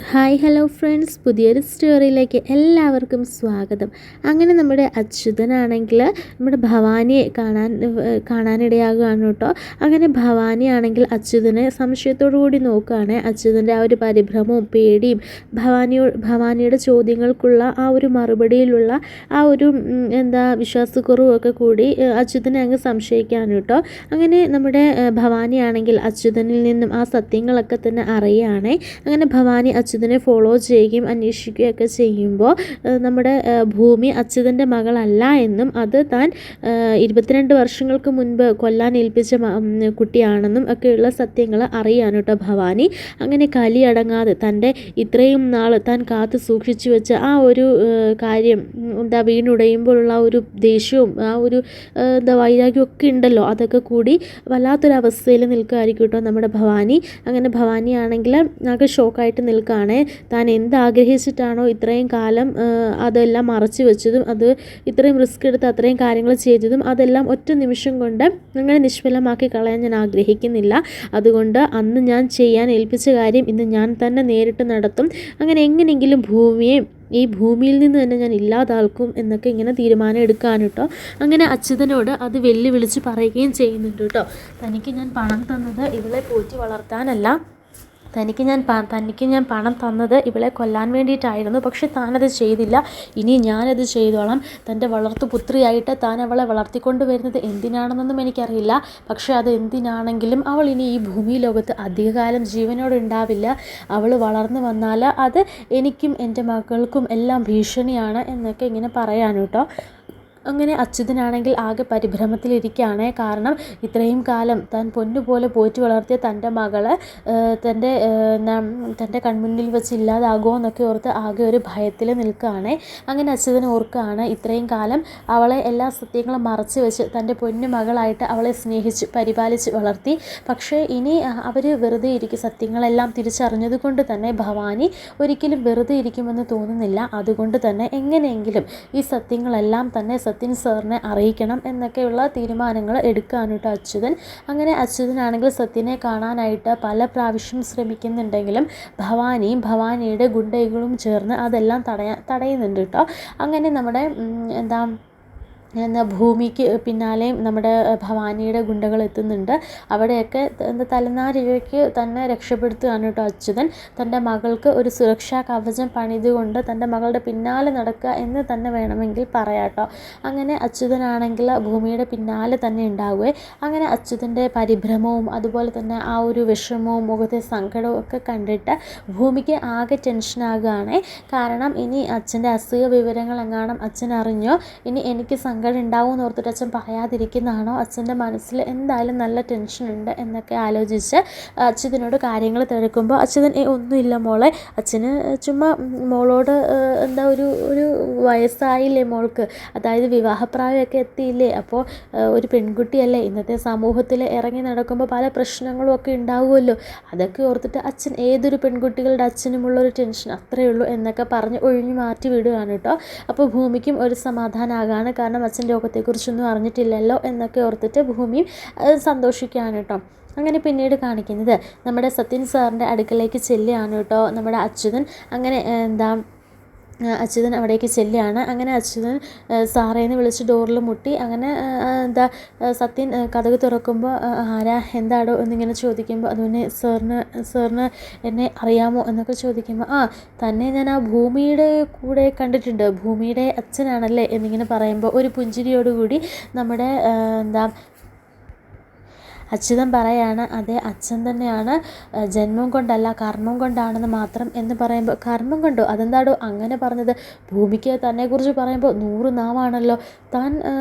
Hi hello friends, പുതിയൊരു സ്റ്റോറിയിലേക്ക് എല്ലാവർക്കും സ്വാഗതം. അങ്ങനെ നമ്മുടെ അച്യുതനാണെങ്കിൽ നമ്മുടെ ഭവാനിയെ കാണാനിടയാകുകയാണ് കേട്ടോ. അങ്ങനെ ഭവാനിയാണെങ്കിൽ അച്യുതനെ സംശയത്തോടു കൂടി നോക്കുകയാണ്. അച്യുതൻ്റെ ആ ഒരു പരിഭ്രമവും പേടിയും ഭവാനിയുടെ ചോദ്യങ്ങൾക്കുള്ള ആ ഒരു മറുപടിയിലുള്ള ആ ഒരു വിശ്വാസക്കുറവും ഒക്കെ കൂടി അച്യുതനെ അങ്ങ് സംശയിക്കുകയാണ് കേട്ടോ. അങ്ങനെ നമ്മുടെ ഭവാനിയാണെങ്കിൽ അച്യുതനിൽ നിന്നും ആ സത്യങ്ങളൊക്കെ തന്നെ അറിയുകയാണ്. അങ്ങനെ ഭവാനി അച്യുതനെ ഫോളോ ചെയ്യുകയും അന്വേഷിക്കുകയൊക്കെ ചെയ്യുമ്പോൾ നമ്മുടെ ഭൂമി അച്യുതൻ്റെ മകളല്ല എന്നും അത് താൻ 22 വർഷങ്ങൾക്ക് മുൻപ് കൊല്ലാൻ ഏൽപ്പിച്ച കുട്ടിയാണെന്നും ഒക്കെയുള്ള സത്യങ്ങൾ അറിയാൻ കേട്ടോ ഭവാനി. അങ്ങനെ കലിയടങ്ങാതെ തൻ്റെ ഇത്രയും നാൾ താൻ കാത്തു സൂക്ഷിച്ചു വെച്ച ആ ഒരു കാര്യം വീണുടയുമ്പോഴുള്ള ആ ഒരു ദേഷ്യവും ആ ഒരു വൈരാഗ്യമൊക്കെ ഉണ്ടല്ലോ, അതൊക്കെ കൂടി വല്ലാത്തൊരവസ്ഥയിൽ നിൽക്കുകയായിരിക്കും കേട്ടോ നമ്മുടെ ഭവാനി. അങ്ങനെ ഭവാനിയാണെങ്കിൽ ആകെ ഷോക്കായിട്ട് നിൽക്കുകയാണ്. താൻ എന്താഗ്രഹിച്ചിട്ടാണോ ഇത്രയും കാലം അതെല്ലാം മറച്ചു വെച്ചതും അത് ഇത്രയും റിസ്ക് എടുത്ത് അത്രയും കാര്യങ്ങൾ ചെയ്തതും അതെല്ലാം ഒറ്റ നിമിഷം കൊണ്ട് അങ്ങനെ നിഷ്ഫലമാക്കി കളയാൻ ഞാൻ ആഗ്രഹിക്കുന്നില്ല. അതുകൊണ്ട് അന്ന് ഞാൻ ചെയ്യാൻ ഏൽപ്പിച്ച കാര്യം ഇന്ന് ഞാൻ തന്നെ നേരിട്ട് നടത്തും. അങ്ങനെ എങ്ങനെയെങ്കിലും ഈ ഭൂമിയിൽ നിന്ന് തന്നെ ഞാൻ ഇല്ലാതാക്കും എന്നൊക്കെ ഇങ്ങനെ തീരുമാനം എടുക്കാൻ കേട്ടോ. അങ്ങനെ അച്യുതനോട് അത് വെല്ലുവിളിച്ച് പറയുകയും ചെയ്യുന്നുണ്ട് കേട്ടോ. തനിക്ക് ഞാൻ പണം തന്നത് ഇവളെ പോറ്റി വളർത്താനല്ല, തനിക്ക് ഞാൻ പണം തന്നത് ഇവളെ കൊല്ലാൻ വേണ്ടിയിട്ടായിരുന്നു. പക്ഷെ താനത് ചെയ്തില്ല. ഇനി ഞാനത് ചെയ്തോളാം. തൻ്റെ വളർത്തുപുത്രിയായിട്ട് താൻ അവളെ വളർത്തിക്കൊണ്ട് വരുന്നത് എന്തിനാണെന്നൊന്നും എനിക്കറിയില്ല. പക്ഷെ അത് എന്തിനാണെങ്കിലും അവൾ ഇനി ഈ ഭൂമി ലോകത്ത് അധികകാലം ജീവനോടെ ഉണ്ടാവില്ല. അവൾ വളർന്നു വന്നാൽ അത് എനിക്കും എൻ്റെ മക്കൾക്കും എല്ലാം ഭീഷണിയാണ് എന്നൊക്കെ ഇങ്ങനെ പറയാൻ കേട്ടോ. അങ്ങനെ അച്യുതനാണെങ്കിൽ ആകെ പരിഭ്രമത്തിലിരിക്കുകയാണ്. കാരണം ഇത്രയും കാലം താൻ പൊന്നുപോലെ പോറ്റി വളർത്തിയ തൻ്റെ മകളെ തൻ്റെ കൺമുന്നിൽ വെച്ച് ഇല്ലാതാകുമോ എന്നൊക്കെ ഓർത്ത് ആകെ ഒരു ഭയത്തിൽ നിൽക്കുകയാണ്. അങ്ങനെ അച്യുതൻ ഓർക്കുകയാണ്, ഇത്രയും കാലം അവളെ എല്ലാ സത്യങ്ങളും മറച്ചു വെച്ച് തൻ്റെ പൊന്നു മകളായിട്ട് അവളെ സ്നേഹിച്ച് പരിപാലിച്ച് വളർത്തി. പക്ഷേ ഇനി അവർ വെറുതെ ഇരിക്കും. സത്യങ്ങളെല്ലാം തിരിച്ചറിഞ്ഞത് കൊണ്ട് തന്നെ ഭവാനി ഒരിക്കലും വെറുതെ ഇരിക്കുമെന്ന് തോന്നുന്നില്ല. അതുകൊണ്ട് തന്നെ എങ്ങനെയെങ്കിലും ഈ സത്യങ്ങളെല്ലാം തന്നെ സത്യൻ സാറിനെ അറിയിക്കണം എന്നൊക്കെയുള്ള തീരുമാനങ്ങൾ എടുക്കാനായിട്ട് അച്യുതൻ. അങ്ങനെ അച്യുതനാണെങ്കിൽ സത്യനെ കാണാനായിട്ട് പല പ്രാവശ്യം ശ്രമിക്കുന്നുണ്ടെങ്കിലും ഭവാനിയുടെ ഗുണ്ടകളും ചേർന്ന് അതെല്ലാം തടയുന്നുണ്ട് കേട്ടോ. അങ്ങനെ നമ്മുടെ ഭൂമിക്ക് പിന്നാലെ നമ്മുടെ ഭവാനിയുടെ ഗുണ്ടകൾ എത്തുന്നുണ്ട്. അവിടെയൊക്കെ തലനാരിഴയ്ക്ക് തന്നെ രക്ഷപ്പെടുത്തുകയാണ് കേട്ടോ അച്യുതൻ. തൻ്റെ മകൾക്ക് ഒരു സുരക്ഷാ കവചം പണിതുകൊണ്ട് തൻ്റെ മകളുടെ പിന്നാലെ നടക്കുക എന്ന് തന്നെ വേണമെങ്കിൽ പറയാട്ടോ. അങ്ങനെ അച്യുതനാണെങ്കിൽ ഭൂമിയുടെ പിന്നാലെ തന്നെ ഉണ്ടാവുകയെ. അങ്ങനെ അച്യുതൻ്റെ പരിഭ്രമവും അതുപോലെ തന്നെ ആ ഒരു വിഷമവും മുഖത്തെ സങ്കടവും ഒക്കെ കണ്ടിട്ട് ഭൂമിക്ക് ആകെ ടെൻഷനാകുകയാണ്. കാരണം ഇനി അച്ഛൻ്റെ അസുഖ വിവരങ്ങൾ എങ്ങാനും അച്ഛൻ അറിഞ്ഞോ, ഇനി എനിക്ക് സങ്കടം ഉണ്ടാവും എന്ന് ഓർത്തിട്ട് അച്ഛൻ പറയാതിരിക്കുന്നതാണോ, അച്ഛൻ്റെ മനസ്സിൽ എന്തായാലും നല്ല ടെൻഷനുണ്ട് എന്നൊക്കെ ആലോചിച്ച് അച്യുതനോട് കാര്യങ്ങൾ തിരക്കുമ്പോൾ അച്യുതൻ ഒന്നുമില്ല മോളെ, അച്ഛന് ചുമ്മാ മോളോട് ഒരു വയസ്സായില്ലേ മോൾക്ക്, അതായത് വിവാഹപ്രായമൊക്കെ എത്തിയില്ലേ, അപ്പോൾ ഒരു പെൺകുട്ടിയല്ലേ, ഇന്നത്തെ സമൂഹത്തിൽ ഇറങ്ങി നടക്കുമ്പോൾ പല പ്രശ്നങ്ങളും ഒക്കെ ഉണ്ടാവുമല്ലോ, അതൊക്കെ ഓർത്തിട്ട് അച്ഛൻ ഏതൊരു പെൺകുട്ടികളുടെ അച്ഛനുമുള്ളൊരു ടെൻഷൻ അത്രയേ ഉള്ളൂ എന്നൊക്കെ പറഞ്ഞ് ഒഴിഞ്ഞു മാറ്റി വിടുകയാണ് കേട്ടോ. അപ്പോൾ ഭൂമിക്കും ഒരു സമാധാനമാകാണ്. കാരണം അച്ഛൻ രോഗത്തെക്കുറിച്ചൊന്നും അറിഞ്ഞിട്ടില്ലല്ലോ എന്നൊക്കെ ഓർത്തിട്ട് ഭൂമിയും സന്തോഷിക്കുകയാണ് കേട്ടോ. അങ്ങനെ പിന്നീട് കാണിക്കുന്നത് നമ്മുടെ സത്യൻ സാറിൻ്റെ അടുക്കലേക്ക് ചെല്ലുകയാണ് കേട്ടോ നമ്മുടെ അച്യുതൻ. അങ്ങനെ അച്യുതൻ അവിടേക്ക് ചെല്ലുകയാണ്. അങ്ങനെ അച്യുതൻ സാറേന്ന് വിളിച്ച് ഡോറിൽ മുട്ടി. അങ്ങനെ സത്യൻ കതക് തുറക്കുമ്പോൾ ആരാ എന്താടോ എന്നിങ്ങനെ ചോദിക്കുമ്പോൾ അതുപോലെ സാറിന് എന്നെ അറിയാമോ എന്നൊക്കെ ചോദിക്കുമ്പോൾ തന്നെ ഞാൻ ആ ഭൂമിയുടെ കൂടെ കണ്ടിട്ടുണ്ട്, ഭൂമിയുടെ അച്ഛനാണല്ലേ എന്നിങ്ങനെ പറയുമ്പോൾ ഒരു പുഞ്ചിരിയോടുകൂടി നമ്മുടെ അച്യുതൻ പറയാണ്, അതെ അച്ഛൻ തന്നെയാണ്, ജന്മം കൊണ്ടല്ല കർമ്മം കൊണ്ടാണെന്ന് മാത്രം എന്ന് പറയുമ്പോൾ കർമ്മം കൊണ്ടോ, അതെന്താടോ അങ്ങനെ പറഞ്ഞത്, ഭൂമിക്ക് തന്നെക്കുറിച്ച് പറയുമ്പോൾ 100 നാവാണല്ലോ, താൻ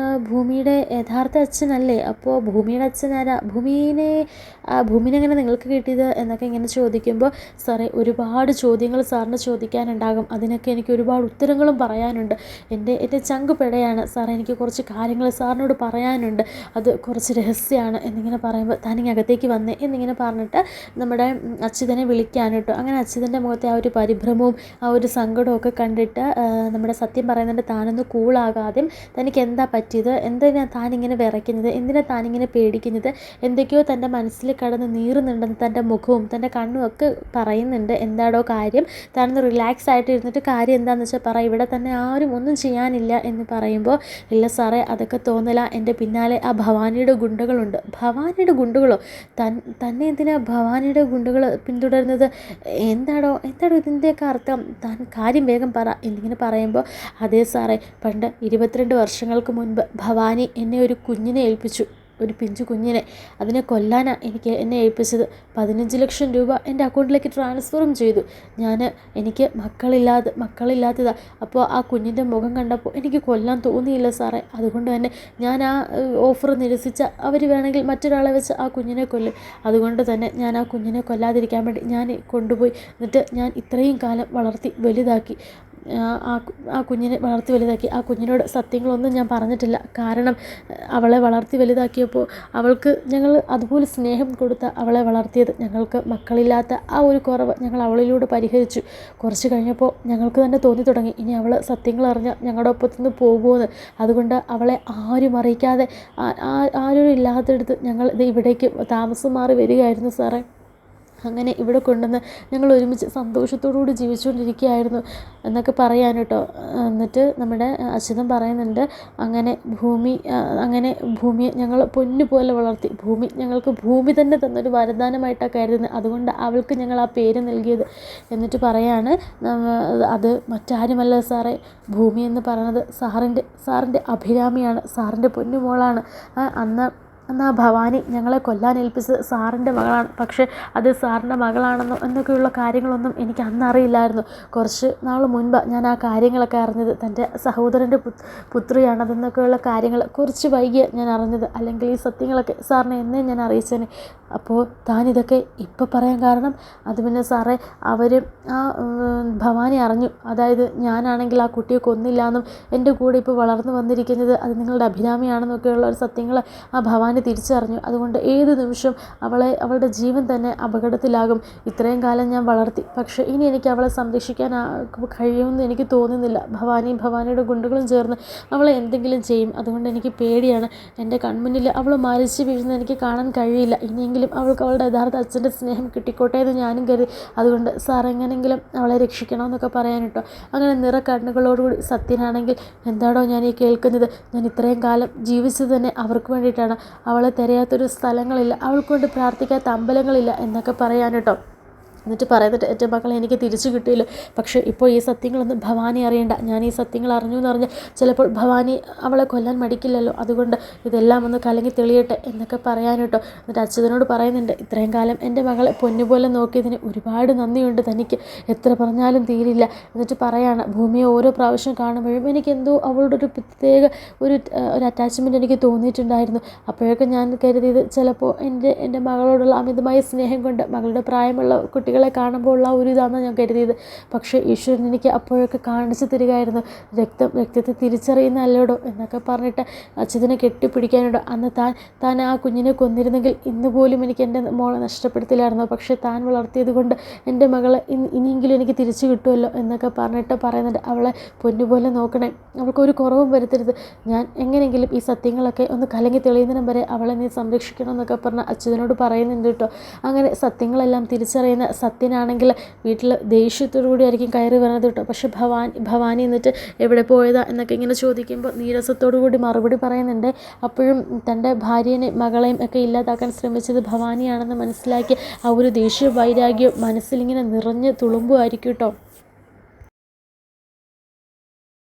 ഭൂമിയുടെ യഥാർത്ഥ അച്ഛനല്ലേ, അപ്പോൾ ഭൂമിയുടെ അച്ഛനാരാ, ഭൂമിനെ എങ്ങനെ നിങ്ങൾക്ക് കിട്ടിയത് എന്നൊക്കെ ഇങ്ങനെ ചോദിക്കുമ്പോൾ സാറേ ഒരുപാട് ചോദ്യങ്ങൾ സാറിന് ചോദിക്കാനുണ്ടാകും, അതിനൊക്കെ എനിക്ക് ഒരുപാട് ഉത്തരങ്ങളും പറയാനുണ്ട്, എൻ്റെ ചങ്ക് പെടയാണ് സാറേ, എനിക്ക് കുറച്ച് കാര്യങ്ങൾ സാറിനോട് പറയാനുണ്ട്, അത് കുറച്ച് രഹസ്യമാണ് എന്നിങ്ങനെ പറയുമ്പോൾ താനിങ്ങനെ അകത്തേക്ക് വന്നേ എന്നിങ്ങനെ പറഞ്ഞിട്ട് നമ്മുടെ അച്യുതനെ വിളിക്കാൻ കേട്ടോ. അങ്ങനെ അച്യുതൻ്റെ മുഖത്തെ ആ ഒരു പരിഭ്രമവും ആ ഒരു സങ്കടമൊക്കെ കണ്ടിട്ട് നമ്മുടെ സത്യം പറയുന്നുണ്ട്, താനൊന്ന് കൂളാകാതെയും തനിക്ക് എന്താ പറ്റിയത്, എന്തിനാണ് താനിങ്ങനെ വിറയ്ക്കുന്നത്, എന്തിനാണ് താനിങ്ങനെ പേടിക്കുന്നത്, എന്തൊക്കെയോ തൻ്റെ മനസ്സിൽ കടന്ന് നീറുന്നുണ്ടെന്ന് തൻ്റെ മുഖവും തൻ്റെ കണ്ണും ഒക്കെ പറയുന്നുണ്ട്. എന്താടോ കാര്യം, താനൊന്ന് റിലാക്സ് ആയിട്ട് ഇരുന്നിട്ട് കാര്യം എന്താണെന്ന് വെച്ചാൽ പറ, ഇവിടെ തന്നെ ആരും ഒന്നും ചെയ്യാനില്ല എന്ന് പറയുമ്പോൾ, ഇല്ല സാറേ അതൊക്കെ തോന്നല, എൻ്റെ പിന്നാലെ ആ ഭവാനിയുടെ ഗുണ്ടകളുണ്ട്. ഭവാനിയുടെ ഗുണ്ടകളോ? തന്നെ എന്തിനാ ഭവാനിയുടെ ഗുണ്ടകൾ പിന്തുടരുന്നത്? എന്താടോ ഇതിൻ്റെയൊക്കെ അർത്ഥം, താൻ കാര്യം വേഗം പറ എന്നിങ്ങനെ പറയുമ്പോൾ, അതേ സാറേ, പണ്ട് 22 വർഷങ്ങൾക്ക് മുൻപ് ഭവാനി എന്നെ ഒരു കുഞ്ഞിനെ ഏൽപ്പിച്ചു, ഒരു പിഞ്ചു കുഞ്ഞിനെ. അതിനെ കൊല്ലാനാണ് എന്നെ ഏൽപ്പിച്ചത്. 15 ലക്ഷം രൂപ എൻ്റെ അക്കൗണ്ടിലേക്ക് ട്രാൻസ്ഫറും ചെയ്തു. എനിക്ക് മക്കളില്ലാത്തതാണ്. അപ്പോൾ ആ കുഞ്ഞിൻ്റെ മുഖം കണ്ടപ്പോൾ എനിക്ക് കൊല്ലാൻ തോന്നിയില്ല സാറേ. അതുകൊണ്ട് തന്നെ ഞാൻ ആ ഓഫർ നിരസിച്ച അവർ വേണമെങ്കിൽ മറ്റൊരാളെ വെച്ച് ആ കുഞ്ഞിനെ കൊല്ലും. അതുകൊണ്ട് തന്നെ ഞാൻ ആ കുഞ്ഞിനെ കൊല്ലാതിരിക്കാൻ വേണ്ടി ഞാൻ കൊണ്ടുപോയി, എന്നിട്ട് ഞാൻ ഇത്രയും കാലം വളർത്തി വലുതാക്കി. ആ കുഞ്ഞിനെ വളർത്തി വലുതാക്കി. ആ കുഞ്ഞിനോട് സത്യങ്ങളൊന്നും ഞാൻ പറഞ്ഞിട്ടില്ല. കാരണം അവളെ വളർത്തി വലുതാക്കിയപ്പോൾ അവൾക്ക് ഞങ്ങൾ അതുപോലെ സ്നേഹം കൊടുത്ത അവളെ വളർത്തിയത്. ഞങ്ങൾക്ക് മക്കളില്ലാത്ത ആ ഒരു കുറവ് ഞങ്ങൾ അവളിലൂടെ പരിഹരിച്ചു. കുറച്ച് കഴിഞ്ഞപ്പോൾ ഞങ്ങൾക്ക് തന്നെ തോന്നി തുടങ്ങി, ഇനി അവൾ സത്യങ്ങൾ അറിഞ്ഞാൽ ഞങ്ങളുടെ ഒപ്പത്തുനിന്ന് പോകുമെന്ന്. അതുകൊണ്ട് അവളെ ആരും അറിയിക്കാതെ ആരും ഇല്ലാത്തടുത്ത് ഞങ്ങൾ ഇവിടേക്ക് താമസം മാറി വരികയായിരുന്നു സാറേ. അങ്ങനെ ഇവിടെ കൊണ്ടുവന്ന് ഞങ്ങൾ ഒരുമിച്ച് സന്തോഷത്തോടുകൂടി ജീവിച്ചുകൊണ്ടിരിക്കുകയായിരുന്നു എന്നൊക്കെ പറയാൻ കേട്ടോ. എന്നിട്ട് നമ്മുടെ അച്യുതൻ പറയുന്നുണ്ട്, അങ്ങനെ ഭൂമിയെ ഞങ്ങൾ പൊന്നുപോലെ വളർത്തി. ഞങ്ങൾക്ക് ഭൂമി തന്നെ തന്നൊരു വരദാനമായിട്ടാണ് കരുതുന്നത്. അതുകൊണ്ട് അവൾക്ക് ഞങ്ങൾ ആ പേര് നൽകിയത്. എന്നിട്ട് പറയാണ്, അത് മറ്റാരുമല്ല സാറേ, ഭൂമി എന്ന് പറയുന്നത് സാറിൻ്റെ അഭിരാമിയാണ്, സാറിൻ്റെ പൊന്നുമോളാണ്. അന്ന് ആ ഭവാനി ഞങ്ങളെ കൊല്ലാൻ ഏൽപ്പിച്ചത് സാറിൻ്റെ മകളാണ്. പക്ഷേ അത് സാറിൻ്റെ മകളാണെന്നോ എന്നൊക്കെയുള്ള കാര്യങ്ങളൊന്നും എനിക്ക് അന്നറിയില്ലായിരുന്നു. കുറച്ച് നാൾ മുൻപ് ഞാൻ ആ കാര്യങ്ങളൊക്കെ അറിഞ്ഞത്. തൻ്റെ സഹോദരൻ്റെ പുത്രിയാണതെന്നൊക്കെയുള്ള കാര്യങ്ങൾ കുറച്ച് വൈകിയ ഞാൻ അറിഞ്ഞത്. അല്ലെങ്കിൽ ഈ സത്യങ്ങളൊക്കെ സാറിനെ എന്നേ ഞാൻ അറിയിച്ചേനെ. അപ്പോൾ താനിതൊക്കെ ഇപ്പം പറയാൻ കാരണം, അത് പിന്നെ സാറേ, അവർ ആ ഭവാനി അറിഞ്ഞു. അതായത് ഞാനാണെങ്കിൽ ആ കുട്ടിയെ കൊന്നില്ലാന്നും എൻ്റെ കൂടെ ഇപ്പോൾ വളർന്നു വന്നിരിക്കുന്നത് അത് നിങ്ങളുടെ അഭിരാമിയാണെന്നൊക്കെയുള്ള ഒരു സത്യങ്ങൾ ആ ഭവാനി തിരിച്ചറിഞ്ഞു. അതുകൊണ്ട് ഏത് നിമിഷം അവളുടെ ജീവൻ തന്നെ അപകടത്തിലാകും. ഇത്രയും കാലം ഞാൻ വളർത്തി, പക്ഷേ ഇനി എനിക്ക് അവളെ സംരക്ഷിക്കാൻ കഴിയുമെന്ന് എനിക്ക് തോന്നുന്നില്ല. ഭവാനിയുടെ ഗുണ്ടകളും ചേർന്ന് അവളെ എന്തെങ്കിലും ചെയ്യും. അതുകൊണ്ട് എനിക്ക് പേടിയാണ്. എൻ്റെ കൺമുന്നിൽ അവൾ മരിച്ചു വീഴുന്നത് എനിക്ക് കാണാൻ കഴിയില്ല. ഇനിയെങ്കിലും അവൾക്ക് അവളുടെ യഥാർത്ഥ അച്ഛൻ്റെ സ്നേഹം കിട്ടിക്കോട്ടെ എന്ന് ഞാനും കരുതി. അതുകൊണ്ട് സാർ എങ്ങനെയെങ്കിലും അവളെ രക്ഷിക്കണമെന്നൊക്കെ പറയാൻ കേട്ടോ. അങ്ങനെ നിറക്കണ്ണുകളോടുകൂടി സത്യനാണെങ്കിൽ, എന്താടോ ഞാൻ ഈ കേൾക്കുന്നത്, ഞാൻ ഇത്രയും കാലം ജീവിച്ചത് തന്നെ അവർക്ക് വേണ്ടിയിട്ടാണ്. അവളെ തിരയാത്തൊരു സ്ഥലങ്ങളില്ല, അവൾക്ക് വേണ്ടി പ്രാർത്ഥിക്കാത്ത അമ്പലങ്ങളില്ല എന്നൊക്കെ പറയാൻ കേട്ടോ. എന്നിട്ട് പറയുന്നത്, എൻ്റെ മക്കളെ എനിക്ക് തിരിച്ചു കിട്ടിയില്ല. പക്ഷേ ഇപ്പോൾ ഈ സത്യങ്ങളൊന്നും ഭവാനി അറിയണ്ട. ഞാൻ ഈ സത്യങ്ങൾ അറിഞ്ഞു എന്ന് പറഞ്ഞാൽ ചിലപ്പോൾ ഭവാനി അവളെ കൊല്ലാൻ മടിക്കില്ലല്ലോ. അതുകൊണ്ട് ഇതെല്ലാം ഒന്ന് കലങ്ങി തെളിയട്ടെ എന്നൊക്കെ പറയാൻ കേട്ടോ. എന്നിട്ട് അച്യുതനോട് പറയുന്നുണ്ട്, ഇത്രയും കാലം എൻ്റെ മകളെ പൊന്നുപോലെ നോക്കിയതിന് ഒരുപാട് നന്ദിയുണ്ട് തനിക്ക്, എത്ര പറഞ്ഞാലും തീരില്ല. എന്നിട്ട് പറയാണ്, ഭൂമിയെ ഓരോ പ്രാവശ്യം കാണുമ്പോഴും എനിക്കെന്തോ അവളുടെ ഒരു പ്രത്യേക ഒരു അറ്റാച്ച്മെൻറ്റ് എനിക്ക് തോന്നിയിട്ടുണ്ടായിരുന്നു. അപ്പോഴൊക്കെ ഞാൻ കരുതിയത് ചിലപ്പോൾ എൻ്റെ മകളോടുള്ള അമിതമായ സ്നേഹം കൊണ്ട് മകളുടെ പ്രായമുള്ള കുട്ടികളെ കാണുമ്പോൾ ഉള്ള ഒരു ഇതാണെന്ന് ഞാൻ കരുതിയത്. പക്ഷേ ഈശ്വരൻ എനിക്ക് അപ്പോഴൊക്കെ കാണിച്ചു തരികയായിരുന്നു, രക്തത്തെ തിരിച്ചറിയുന്നല്ലോടോ എന്നൊക്കെ പറഞ്ഞിട്ട് അച്യുതനെ കെട്ടിപ്പിടിക്കാനുണ്ടോ. അന്ന് താൻ ആ കുഞ്ഞിനെ കൊന്നിരുന്നെങ്കിൽ ഇന്ന് പോലും എനിക്ക് എൻ്റെ മോളെ നഷ്ടപ്പെടുത്തില്ലായിരുന്നു. പക്ഷേ താൻ വളർത്തിയത് കൊണ്ട് എൻ്റെ മകളെ ഇനിയെങ്കിലും എനിക്ക് തിരിച്ചു കിട്ടുമല്ലോ എന്നൊക്കെ പറഞ്ഞിട്ട് പറയുന്നുണ്ട്, അവളെ പൊന്നുപോലെ നോക്കണേ, അവൾക്കൊരു കുറവും വരുത്തരുത്. ഞാൻ എങ്ങനെയെങ്കിലും ഈ സത്യങ്ങളൊക്കെ ഒന്ന് കലങ്ങി തെളിയുന്നതിനും വരെ അവളെ നീ സംരക്ഷിക്കണം എന്നൊക്കെ പറഞ്ഞ് അച്യുതനോട് പറയുന്നുണ്ട് കേട്ടോ. അങ്ങനെ സത്യങ്ങളെല്ലാം തിരിച്ചറിയുന്ന സത്യനാണെങ്കിൽ വീട്ടിൽ ദേഷ്യത്തോടു കൂടി ആയിരിക്കും കയറി വരുന്നത് കേട്ടോ. പക്ഷെ ഭവാനി എന്നിട്ട് എവിടെ പോയതാ എന്നൊക്കെ ഇങ്ങനെ ചോദിക്കുമ്പോൾ നീരസത്തോടു കൂടി മറുപടി പറയുന്നുണ്ട്. അപ്പോഴും തൻ്റെ ഭാര്യനെ മകളെയും ഒക്കെ ഇല്ലാതാക്കാൻ ശ്രമിച്ചത് ഭവാനിയാണെന്ന് മനസ്സിലാക്കി ആ ഒരു ദേഷ്യ വൈരാഗ്യം മനസ്സിലിങ്ങനെ നിറഞ്ഞ് തുളുമ്പുമായിരിക്കും കേട്ടോ.